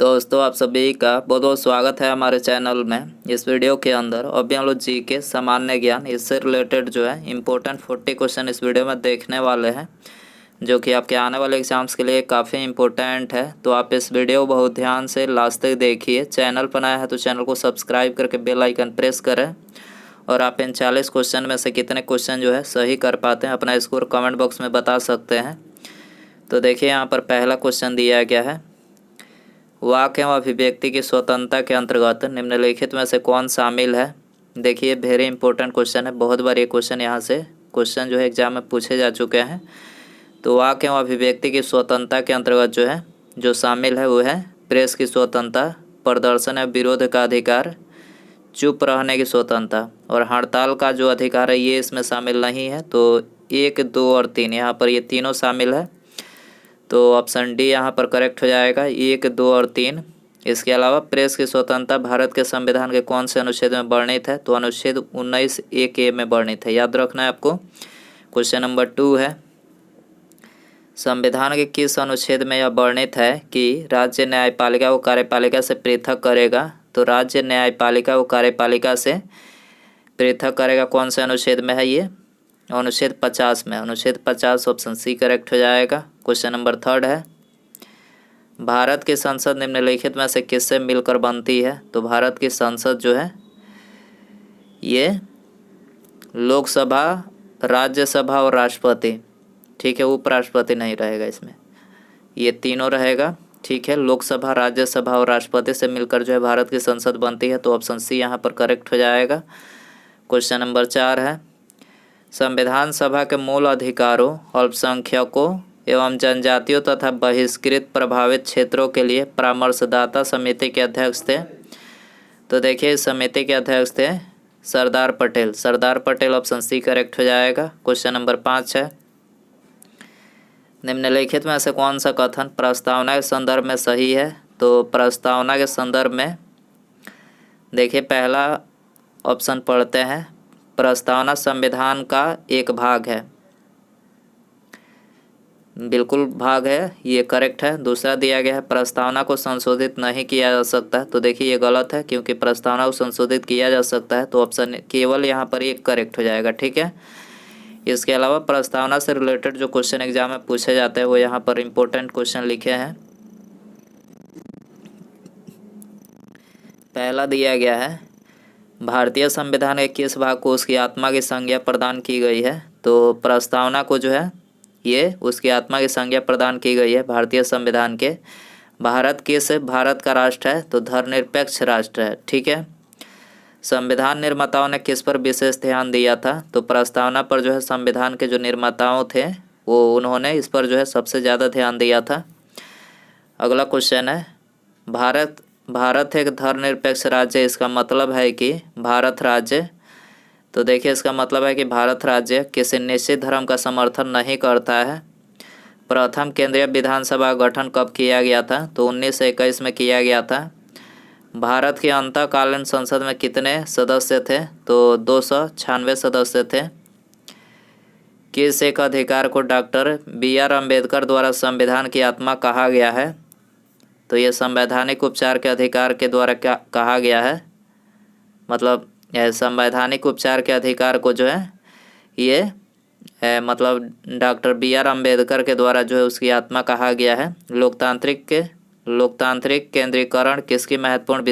दोस्तों आप सभी का बहुत बहुत स्वागत है हमारे चैनल में। इस वीडियो के अंदर अभी हम लोग जी के सामान्य ज्ञान इससे रिलेटेड जो है इम्पोर्टेंट 40 क्वेश्चन इस वीडियो में देखने वाले हैं, जो कि आपके आने वाले एग्जाम्स के लिए काफ़ी इम्पोर्टेंट है। तो आप इस वीडियो को बहुत ध्यान से लास्ट तक देखिए। चैनल पर नया है तो चैनल को सब्सक्राइब करके बेल आइकन प्रेस करें। और आप इन 40 क्वेश्चन में से कितने क्वेश्चन जो है सही कर पाते हैं अपना स्कोर कमेंट बॉक्स में बता सकते हैं। तो देखिए यहाँ पर पहला क्वेश्चन दिया गया है, वाक्य एवं अभिव्यक्ति की स्वतंत्रता के अंतर्गत निम्नलिखित में से कौन शामिल है। देखिए वेरी इंपॉर्टेंट क्वेश्चन है, बहुत बार ये क्वेश्चन यहाँ से क्वेश्चन जो है एग्जाम में पूछे जा चुके हैं। तो वाक्य एवं अभिव्यक्ति की स्वतंत्रता के अंतर्गत जो है जो शामिल है वो है प्रेस की स्वतंत्रता, प्रदर्शन एवं विरोध का अधिकार, चुप रहने की स्वतंत्रता और हड़ताल का जो अधिकार है ये इसमें शामिल नहीं है। तो 1, 2 और 3 यहाँ पर ये तीनों शामिल है। तो ऑप्शन डी यहाँ पर करेक्ट हो जाएगा, 1, 2 और 3। इसके अलावा प्रेस की स्वतंत्रता भारत के संविधान के कौन से अनुच्छेद में वर्णित है। तो अनुच्छेद 19(1)(a) में वर्णित है, याद रखना है आपको। क्वेश्चन नंबर 2 है, संविधान के किस अनुच्छेद में यह वर्णित है कि राज्य न्यायपालिका को कार्यपालिका से पृथक करेगा। तो राज्य न्यायपालिका को कार्यपालिका से पृथक करेगा कौन से अनुच्छेद में है ये, अनुच्छेद 50 में। अनुच्छेद 50 ऑप्शन सी करेक्ट हो जाएगा। क्वेश्चन नंबर 3 है, भारत की संसद निम्नलिखित में से किससे मिलकर बनती है। तो भारत की संसद जो है ये लोकसभा, राज्यसभा और राष्ट्रपति, ठीक है, उपराष्ट्रपति नहीं रहेगा इसमें, ये तीनों रहेगा, ठीक है। लोकसभा, राज्यसभा और राष्ट्रपति से मिलकर जो है भारत की संसद बनती है। तो ऑप्शन सी यहाँ पर करेक्ट हो जाएगा। क्वेश्चन नंबर 4 है, संविधान सभा के मूल अधिकारों, अल्पसंख्यकों एवं जनजातियों तथा बहिष्कृत प्रभावित क्षेत्रों के लिए परामर्शदाता समिति के अध्यक्ष थे। तो देखिए इस समिति के अध्यक्ष थे Sardar Patel. Sardar Patel option C correct हो जाएगा। क्वेश्चन नंबर 5 है, निम्नलिखित में से कौन सा कथन प्रस्तावना के संदर्भ में सही है। तो प्रस्तावना के संदर्भ में देखिए पहला ऑप्शन पढ़ते हैं, प्रस्तावना संविधान का एक भाग है, बिल्कुल भाग है, ये करेक्ट है। दूसरा दिया गया है, प्रस्तावना को संशोधित नहीं किया जा सकता। तो देखिए ये गलत है, क्योंकि प्रस्तावना को संशोधित किया जा सकता है। तो ऑप्शन केवल यहाँ पर एक करेक्ट हो जाएगा, ठीक है। इसके अलावा प्रस्तावना से रिलेटेड जो क्वेश्चन एग्जाम में पूछे जाते हैं वो यहाँ पर इम्पोर्टेंट क्वेश्चन लिखे हैं। पहला दिया गया है, भारतीय संविधान के किस भाग को उसकी आत्मा की संज्ञा प्रदान की गई है। तो प्रस्तावना को जो है ये उसकी आत्मा की संज्ञा प्रदान की गई है भारतीय संविधान के। भारत किस भारत का राष्ट्र है। तो धर्मनिरपेक्ष राष्ट्र है, ठीक है। संविधान निर्माताओं ने किस पर विशेष ध्यान दिया था। तो प्रस्तावना पर जो है संविधान के जो निर्माताओं थे वो उन्होंने इस पर जो है सबसे ज़्यादा ध्यान दिया था। अगला क्वेश्चन है, भारत एक धर्मनिरपेक्ष राज्य है, इसका मतलब है कि भारत राज्य, तो देखिए इसका मतलब है कि भारत राज्य किसी निश्चित धर्म का समर्थन नहीं करता है। प्रथम केंद्रीय विधानसभा का गठन कब किया गया था। तो 1921 में किया गया था। भारत की अंतःकालीन संसद में कितने सदस्य थे। तो 296 सदस्य थे। किस एक अधिकार को डॉक्टर BR अम्बेडकर द्वारा संविधान की आत्मा कहा गया है। तो ये संवैधानिक उपचार के अधिकार के द्वारा क्या कहा गया है, मतलब यह संवैधानिक उपचार के अधिकार को जो है ये मतलब डॉक्टर BR अम्बेडकर के द्वारा जो है उसकी आत्मा कहा गया है। लोकतांत्रिक केंद्रीकरण किसकी महत्वपूर्ण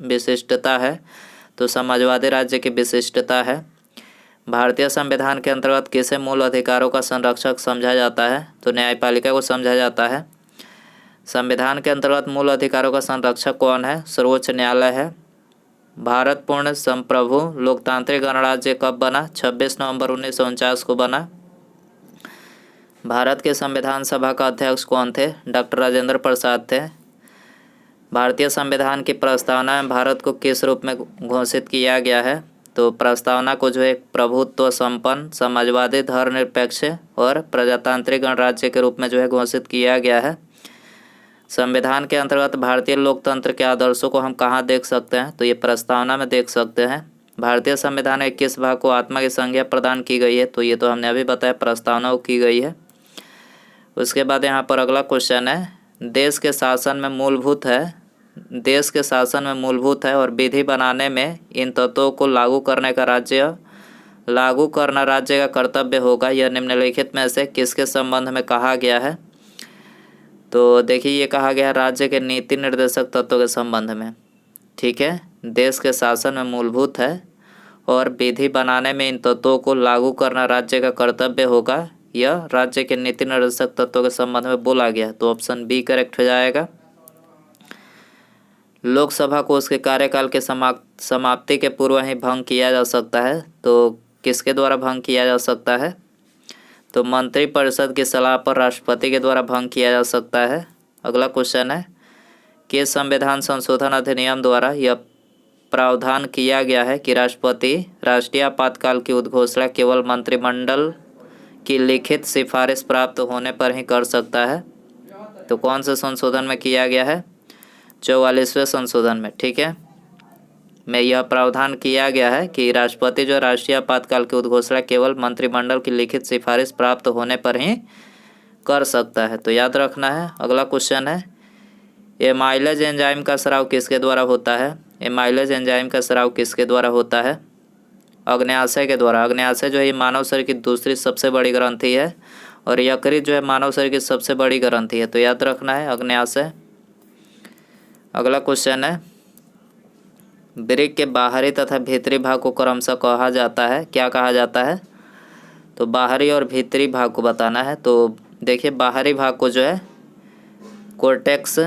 विशिष्टता है। तो समाजवादी राज्य की विशिष्टता है। भारतीय संविधान के अंतर्गत किसे मूल अधिकारों का संरक्षक समझा जाता है। तो न्यायपालिका को समझा जाता है। संविधान के अंतर्गत मूल अधिकारों का संरक्षक कौन है। सर्वोच्च न्यायालय है। भारत पूर्ण संप्रभु लोकतांत्रिक गणराज्य कब बना। 26 नवंबर 1949 को बना। भारत के संविधान सभा का अध्यक्ष कौन थे। डॉक्टर राजेंद्र प्रसाद थे। भारतीय संविधान की प्रस्तावना में भारत को किस रूप में घोषित किया गया है। तो प्रस्तावना को जो एक प्रभुत्व संपन्न, समाजवादी, धर्मनिरपेक्ष और प्रजातांत्रिक गणराज्य के रूप में जो है घोषित किया गया है। संविधान के अंतर्गत भारतीय लोकतंत्र के आदर्शों को हम कहाँ देख सकते हैं। तो ये प्रस्तावना में देख सकते हैं। भारतीय संविधान के किस भाग को आत्मा की संज्ञा प्रदान की गई है। तो ये तो हमने अभी बताया, प्रस्तावना को की गई है। उसके बाद यहाँ पर अगला क्वेश्चन है, देश के शासन में मूलभूत है देश के शासन में मूलभूत है और विधि बनाने में इन तत्वों को लागू करना राज्य का कर्तव्य होगा। यह निम्नलिखित में से किसके संबंध में कहा गया है? तो देखिए ये कहा गया है राज्य के नीति निर्देशक तत्वों के संबंध में। ठीक है, देश के शासन में मूलभूत है और विधि बनाने में इन तत्वों को लागू करना राज्य का कर्तव्य होगा, यह राज्य के नीति निर्देशक तत्वों के संबंध में बोला गया। तो ऑप्शन बी करेक्ट हो जाएगा। लोकसभा को उसके कार्यकाल के समाप्ति के पूर्व ही भंग किया जा सकता है। तो किसके द्वारा भंग किया जा सकता है? तो मंत्रिपरिषद की सलाह पर राष्ट्रपति के द्वारा भंग किया जा सकता है। अगला क्वेश्चन है कि संविधान संशोधन अधिनियम द्वारा यह प्रावधान किया गया है कि राष्ट्रपति राष्ट्रीय आपातकाल की उद्घोषणा केवल मंत्रिमंडल की लिखित सिफारिश प्राप्त होने पर ही कर सकता है। तो कौन से संशोधन में किया गया है? 44वें संशोधन में। ठीक है, में यह प्रावधान किया गया है कि राष्ट्रपति जो राष्ट्रीय आपातकाल की उद्घोषणा केवल मंत्रिमंडल की लिखित सिफारिश प्राप्त होने पर ही कर सकता है। तो याद रखना है। अगला क्वेश्चन है एमाइलेज एंजाइम का स्राव किसके द्वारा होता है? एमाइलेज एंजाइम का स्राव किसके द्वारा होता है? अग्न्याशय के द्वारा। अग्न्याशय जो है मानव शरीर की दूसरी सबसे बड़ी ग्रंथि है और यकृत जो है मानव शरीर की सबसे बड़ी ग्रंथि है। तो याद रखना है अग्न्याशय। अगला क्वेश्चन है वृक्क के बाहरी तथा भीतरी भाग को क्रमशः कहा जाता है, क्या कहा जाता है? तो बाहरी और भीतरी भाग को बताना है। तो देखिए बाहरी भाग को जो है कोर्टेक्स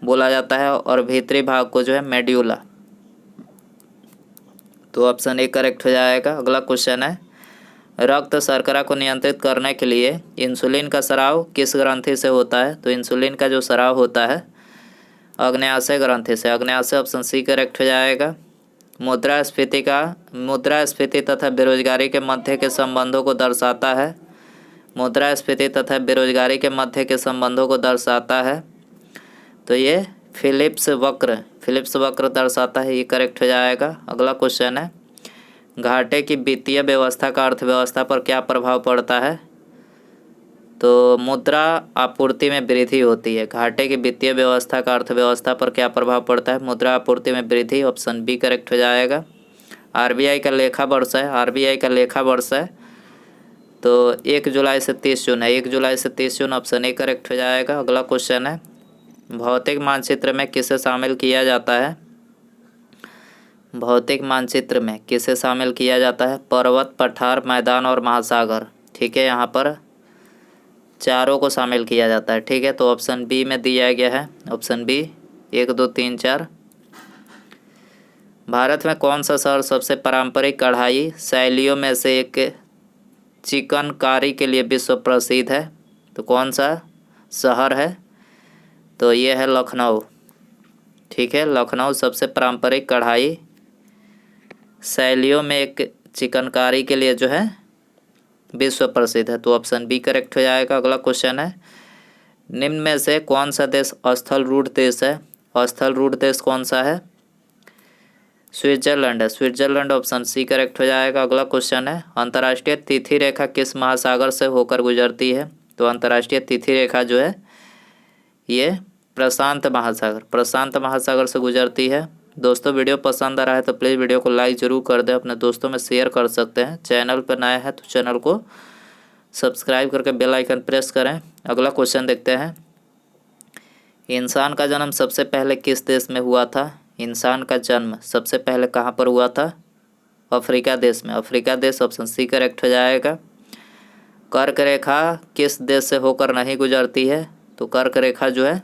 बोला जाता है और भीतरी भाग को जो है मेड्यूला। तो ऑप्शन ए करेक्ट हो जाएगा। अगला क्वेश्चन है रक्त शर्करा को नियंत्रित करने के लिए इंसुलिन का स्राव किस ग्रंथि से होता है? तो इंसुलिन का जो स्राव होता है अग्न्याशय ग्रंथि से। अग्न्याशय ऑप्शन सी करेक्ट हो जाएगा। मुद्रास्फीति तथा बेरोजगारी के मध्य के संबंधों को दर्शाता है। मुद्रास्फीति तथा बेरोजगारी के मध्य के संबंधों को दर्शाता है। तो ये फिलिप्स वक्र दर्शाता है, ये करेक्ट हो जाएगा। अगला क्वेश्चन है घाटे की वित्तीय व्यवस्था का अर्थव्यवस्था पर क्या प्रभाव पड़ता है? तो मुद्रा आपूर्ति में वृद्धि होती है। घाटे की वित्तीय व्यवस्था का अर्थव्यवस्था पर क्या प्रभाव पड़ता है? मुद्रा आपूर्ति में वृद्धि। ऑप्शन बी करेक्ट हो जाएगा। आरबीआई का लेखा वर्ष है। तो 1 जुलाई से 30 जून है। 1 जुलाई से 30 जून ऑप्शन ए करेक्ट हो जाएगा। अगला क्वेश्चन है भौतिक मानचित्र में किसे शामिल किया जाता है? भौतिक मानचित्र में किसे शामिल किया जाता है? पर्वत, पठार, मैदान और महासागर। ठीक है, यहाँ पर चारों को शामिल किया जाता है। ठीक है, तो ऑप्शन बी में दिया गया है। Option B 1, 2, 3, 4। भारत में कौन सा शहर सबसे पारंपरिक कढ़ाई शैलियों में से एक चिकनकारी के लिए विश्व प्रसिद्ध है? तो कौन सा शहर है? तो ये है लखनऊ। ठीक है, लखनऊ सबसे पारंपरिक कढ़ाई शैलियों में एक चिकनकारी के लिए जो है विश्व प्रसिद्ध है। तो ऑप्शन बी करेक्ट हो जाएगा। अगला क्वेश्चन है निम्न में से कौन सा देश स्थलरूढ़ देश है? स्थलरूढ़ देश कौन सा है? स्विट्जरलैंड है। स्विट्जरलैंड ऑप्शन सी करेक्ट हो जाएगा। अगला क्वेश्चन है अंतर्राष्ट्रीय तिथि रेखा किस महासागर से होकर गुजरती है? तो अंतर्राष्ट्रीय तिथि रेखा जो है ये प्रशांत महासागर से गुजरती है। दोस्तों वीडियो पसंद आ रहा है तो प्लीज़ वीडियो को लाइक ज़रूर कर दें, अपने दोस्तों में शेयर कर सकते हैं। चैनल पर नया है तो चैनल को सब्सक्राइब करके बेल आइकन प्रेस करें। अगला क्वेश्चन देखते हैं इंसान का जन्म सबसे पहले किस देश में हुआ था? इंसान का जन्म सबसे पहले कहाँ पर हुआ था? अफ्रीका देश में। अफ्रीका देश ऑप्शन सी करेक्ट हो जाएगा। कर्क रेखा किस देश से होकर नहीं गुजरती है? तो कर्क रेखा जो है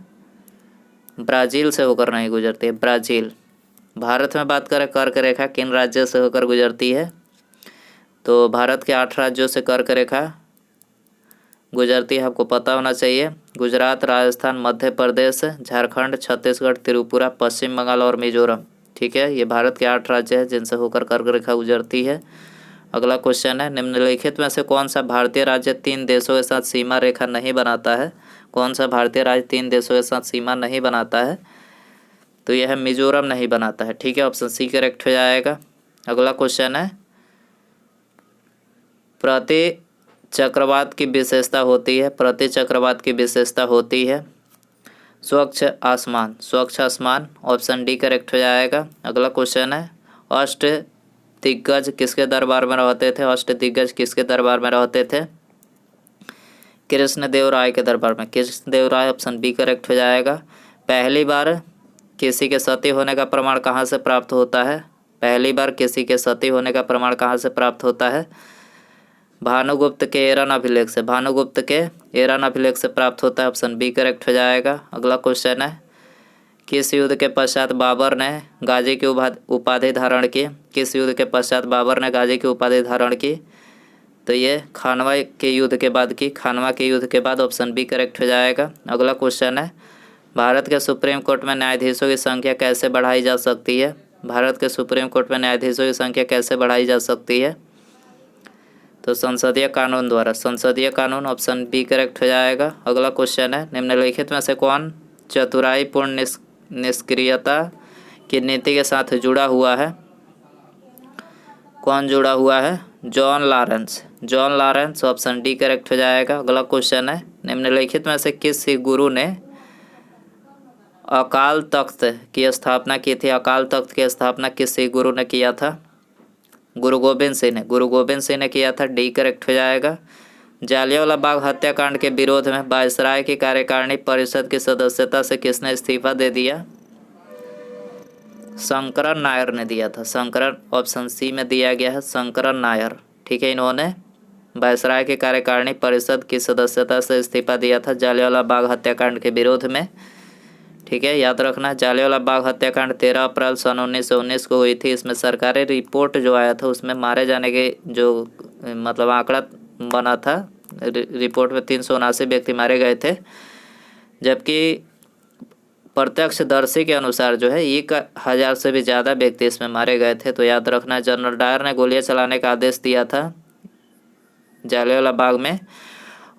ब्राज़ील से होकर नहीं गुजरती है, ब्राज़ील। भारत में बात करें कर्क रेखा किन राज्यों से होकर गुजरती है? तो भारत के 8 राज्यों से कर्क रेखा गुजरती है, आपको पता होना चाहिए। गुजरात, राजस्थान, मध्य प्रदेश, झारखंड, छत्तीसगढ़, त्रिपुरा, पश्चिम बंगाल और मिजोरम। ठीक है, ये भारत के 8 राज्य हैं जिनसे होकर कर्क रेखा गुजरती है। अगला क्वेश्चन है निम्नलिखित में से कौन सा भारतीय राज्य 3 देशों के साथ सीमा रेखा नहीं बनाता है? कौन सा भारतीय राज्य 3 देशों के साथ सीमा नहीं बनाता है? तो यह है मिजोरम नहीं बनाता है। ठीक है, ऑप्शन सी करेक्ट हो जाएगा। अगला क्वेश्चन है प्रति चक्रवात की विशेषता होती है। स्वच्छ आसमान, स्वच्छ आसमान ऑप्शन डी करेक्ट हो जाएगा। अगला क्वेश्चन है अष्ट दिग्गज किसके दरबार में रहते थे? अष्ट दिग्गज किसके दरबार में रहते थे? कृष्णदेव राय के दरबार में, कृष्णदेव राय ऑप्शन बी करेक्ट हो जाएगा। पहली बार किसी के सती होने का प्रमाण कहाँ से प्राप्त होता है? पहली बार किसी के सती होने का प्रमाण कहाँ से प्राप्त होता है? भानुगुप्त के एरन अभिलेख से, भानुगुप्त के एरन अभिलेख से प्राप्त होता है, ऑप्शन बी करेक्ट हो जाएगा। अगला क्वेश्चन है किस युद्ध के पश्चात बाबर ने गाजी की उपाधि धारण की? किस युद्ध के पश्चात बाबर ने गाजी की उपाधि धारण की? तो ये खानवा के युद्ध के बाद की, खानवा के युद्ध के बाद, ऑप्शन बी करेक्ट हो जाएगा। अगला क्वेश्चन है भारत के सुप्रीम कोर्ट में न्यायाधीशों की संख्या कैसे बढ़ाई जा सकती है? भारत के सुप्रीम कोर्ट में न्यायाधीशों की संख्या कैसे बढ़ाई जा सकती है? तो संसदीय कानून द्वारा, संसदीय कानून ऑप्शन बी करेक्ट हो जाएगा। अगला क्वेश्चन है निम्नलिखित में से कौन चतुराईपूर्ण निष्क्रियता की नीति के साथ जुड़ा हुआ है? कौन जुड़ा हुआ है? John Lawrence, John Lawrence option D correct हो जाएगा। अगला क्वेश्चन है निम्नलिखित में से किस सिख गुरु ने अकाल तख्त की स्थापना की थी? अकाल तख्त की स्थापना किस सिख गुरु ने किया था? गुरु गोबिंद सिंह ने, गुरु गोबिंद सिंह ने किया था, डी करेक्ट हो जाएगा। जालियांवाला बाग हत्याकांड के विरोध में वायसराय की कार्यकारिणी परिषद की सदस्यता से किसने इस्तीफा दे दिया? शंकरन नायर ने दिया था, शंकरन ऑप्शन सी में दिया गया है, शंकरन नायर। ठीक है, इन्होंने वायसराय की कार्यकारिणी परिषद की सदस्यता से इस्तीफा दिया था जालियांवाला बाग हत्याकांड के विरोध में। ठीक है, याद रखना जालियांवाला बाग हत्याकांड 13 अप्रैल सन 1919 को हुई थी। इसमें सरकारी रिपोर्ट जो आया था उसमें मारे जाने के जो मतलब आंकड़ा बना था, रिपोर्ट में 379 व्यक्ति मारे गए थे, जबकि प्रत्यक्षदर्शी के अनुसार जो है 1000 से भी ज़्यादा व्यक्ति इसमें मारे गए थे। तो याद रखना जनरल डायर ने गोलियां चलाने का आदेश दिया था जालियांवाला बाग में।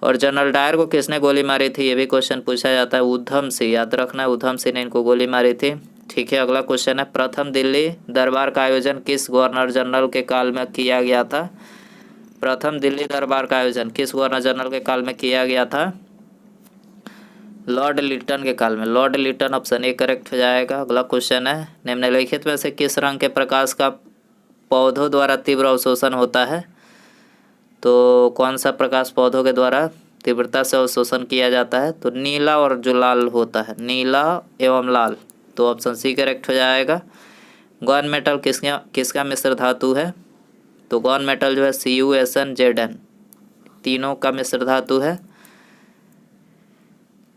और जनरल डायर को किसने गोली मारी थी, ये भी क्वेश्चन पूछा जाता है। उधम सिंह, याद रखना उधम सिंह ने इनको गोली मारी थी। ठीक है, अगला क्वेश्चन है प्रथम दिल्ली दरबार का आयोजन किस गवर्नर जनरल के काल में किया गया था? प्रथम दिल्ली दरबार का आयोजन किस गवर्नर जनरल के काल में किया गया था? लॉर्ड लिटन के काल में, Lord Lytton option A correct हो जाएगा। अगला क्वेश्चन है निम्नलिखित में से किस रंग के प्रकाश का पौधों द्वारा तीव्र अवशोषण होता है? तो कौन सा प्रकाश पौधों के द्वारा तीव्रता से अवशोषण किया जाता है? तो नीला और जो लाल होता है, नीला एवं लाल, तो ऑप्शन सी करेक्ट हो जाएगा। गन मेटल किसका मिश्र धातु है? तो गन मेटल जो है CuSnZn, तीनों का मिश्र धातु है।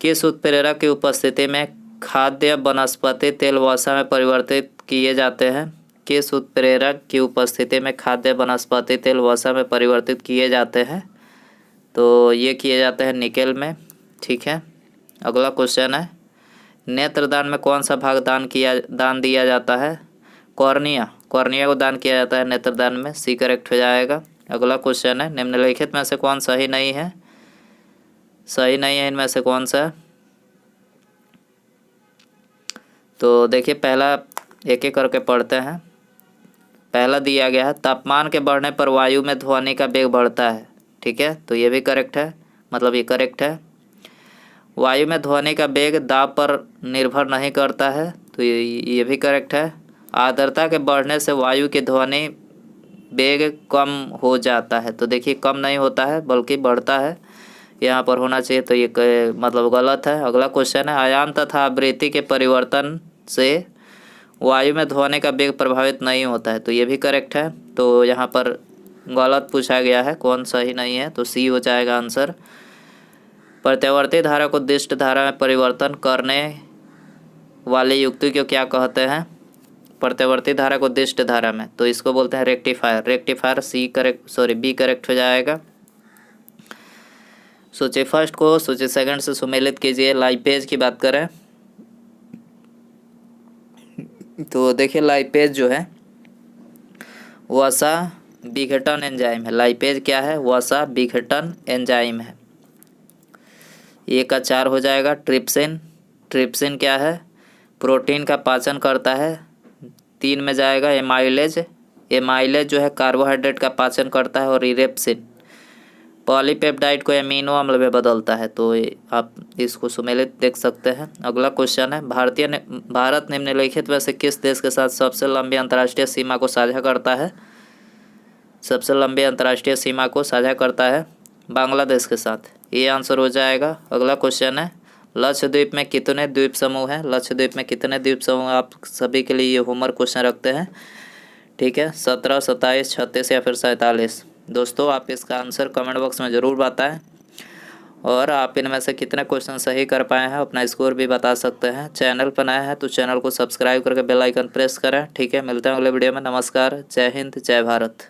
किस उत्प्रेरक की उपस्थिति में खाद्य वनस्पति तेल वसा में परिवर्तित किए जाते हैं? किस उत्प्रेरक की उपस्थिति में खाद्य वनस्पति तेल वसा में परिवर्तित किए जाते हैं? तो ये किए जाते हैं निकेल में। ठीक है, अगला क्वेश्चन है नेत्रदान में कौन सा भाग दान दिया जाता है? कॉर्निया, कॉर्निया को दान किया जाता है नेत्रदान में, सी करेक्ट हो जाएगा। अगला क्वेश्चन है निम्नलिखित में से कौन सही नहीं है? सही नहीं है इनमें से कौन सा? तो देखिए पहला एक एक करके पढ़ते हैं। पहला दिया गया है तापमान के बढ़ने पर वायु में ध्वनि का वेग बढ़ता है। ठीक है, तो ये भी करेक्ट है, मतलब ये करेक्ट है। वायु में ध्वनि का वेग दाब पर निर्भर नहीं करता है, तो ये भी करेक्ट है। आर्द्रता के बढ़ने से वायु की ध्वनि वेग कम हो जाता है, तो देखिए कम नहीं होता है बल्कि बढ़ता है, यहाँ पर होना चाहिए, तो ये मतलब गलत है। अगला क्वेश्चन है आयाम तथा आवृत्ति के परिवर्तन से वायु में ध्वनि का वेग प्रभावित नहीं होता है, तो ये भी करेक्ट है। तो यहाँ पर गलत पूछा गया है, कौन सही नहीं है, तो सी हो जाएगा आंसर। प्रत्यावर्ती धारा को दिष्ट धारा में परिवर्तन करने वाली युक्ति को क्या कहते हैं? प्रत्यावर्ती धारा को दिष्ट धारा में, तो इसको बोलते हैं रेक्टिफायर, रेक्टिफायर बी करेक्ट हो जाएगा। सूची फर्स्ट को सूची सेकंड से सुमेलित कीजिए। लाइपेज की बात करें तो देखिए लाइपेज जो है वसा विघटन एंजाइम है। लाइपेज क्या है? वसा विघटन एंजाइम है। ये का 4 हो जाएगा। ट्रिप्सिन, ट्रिप्सिन क्या है? प्रोटीन का पाचन करता है। 3 में जाएगा एमाइलेज, एमाइलेज जो है कार्बोहाइड्रेट का पाचन करता है। और इरेप्सिन, पॉलीपेप्टाइड को एमिनो अम्ल में बदलता है। तो आप इसको सुमेलित देख सकते हैं। अगला क्वेश्चन है, भारत निम्नलिखित में से किस देश के साथ सबसे लंबी अंतर्राष्ट्रीय सीमा को साझा करता है? सबसे लंबी अंतर्राष्ट्रीय सीमा को साझा करता है बांग्लादेश के साथ। ये आंसर हो जाएगा। अगला क्वेश्चन है, लक्षद्वीप में कितने द्वीप समूह हैं? लक्षद्वीप में कितने द्वीप समूह? आप सभी के लिए ये होमवर्क क्वेश्चन रखते हैं, ठीक है। 17, 27, 36 या फिर 47। दोस्तों आप इसका आंसर कमेंट बॉक्स में ज़रूर बताएं और आप इनमें से कितने क्वेश्चन सही कर पाए हैं अपना स्कोर भी बता सकते हैं। चैनल पर नया है तो चैनल को सब्सक्राइब करके बेल आइकन प्रेस करें, ठीक है। मिलते हैं अगले वीडियो में। नमस्कार, जय हिंद, जय भारत।